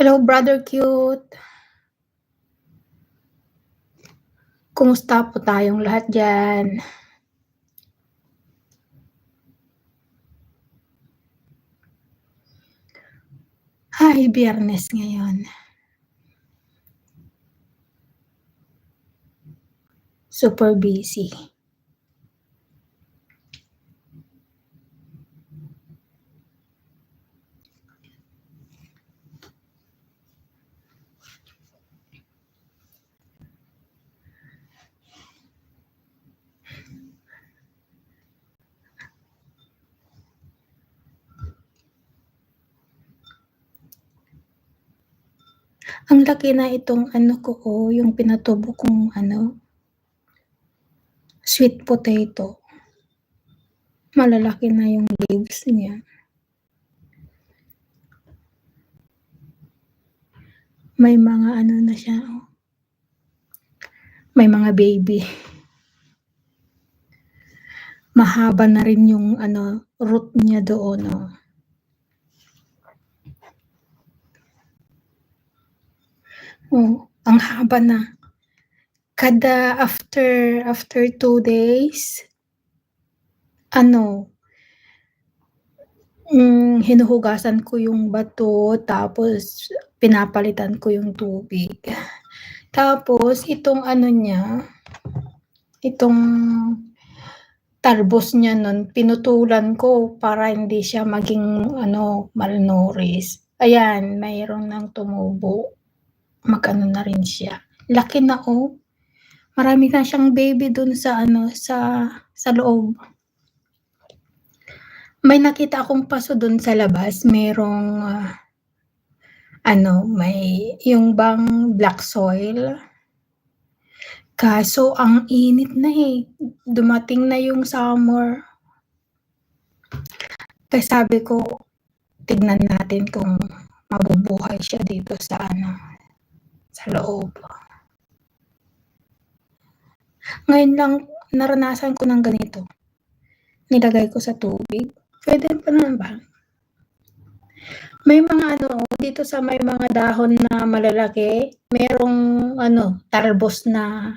Hello, brother cute. Kumusta po tayong lahat diyan? Ay, Biyernes ngayon. Super busy. Ang laki na itong ano ko, yung pinatubo kong sweet potato. Malalaki na yung leaves niya. May mga ano na siya, may mga baby. Mahaba na rin yung root niya doon, ang haba na. Kada after 2 days, hinuhugasan ko yung bato, tapos pinapalitan ko yung tubig. Tapos itong itong talbos niya nun, pinutulan ko para hindi siya maging malnourished. Ayan, mayroon ng tumubo. Mag-ano na rin siya. Laki na, marami na siyang baby dun sa sa loob. May nakita akong paso dun sa labas, merong may yung bang black soil. Kaso ang init na dumating na yung summer. Kaya sabi ko, tignan natin kung mabubuhay siya dito sa sa loob. Ngayon lang naranasan ko ng ganito. Nilagay ko sa tubig. Pwede pa naman ba? May mga dito sa may mga dahon na malalaki, merong talbos na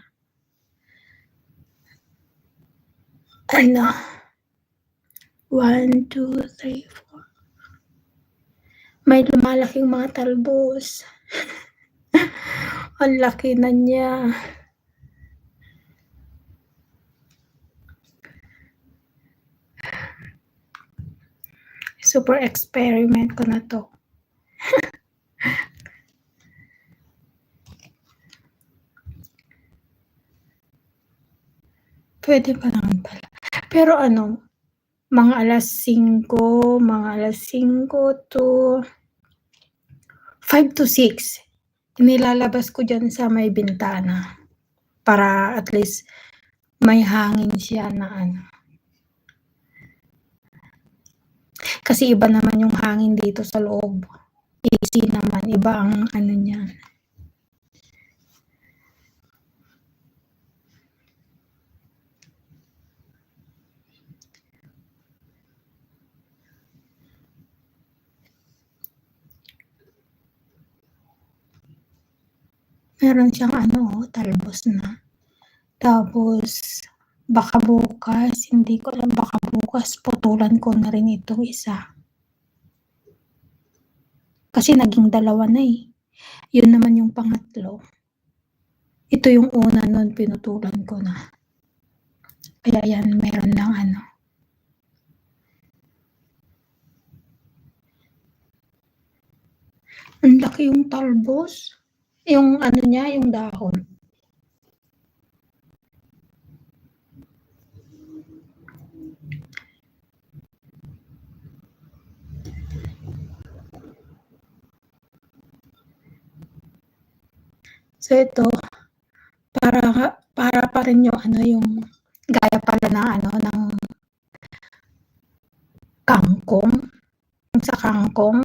1, 2, 3, 4. May lumalaking mga talbos. Ang laki na niya. Super experiment ko na to. Pwede pa naman pala. Pero mga alas 5 to 5 to 6, nilalabas ko dyan sa may bintana para at least may hangin siya na Kasi iba naman yung hangin dito sa loob. AC naman, iba ang niya. Meron siyang talbos na. Tapos baka bukas, hindi ko alam, baka bukas putulan ko na rin itong isa. Kasi naging 2 na Yun naman yung pangatlo. Ito yung una nun, pinutulan ko na. Kaya yan, meron lang Ang laki yung talbos. Yung niya, yung dahon. So ito, para pa rin yung yung gaya pala na ng kangkong. Sa kangkong,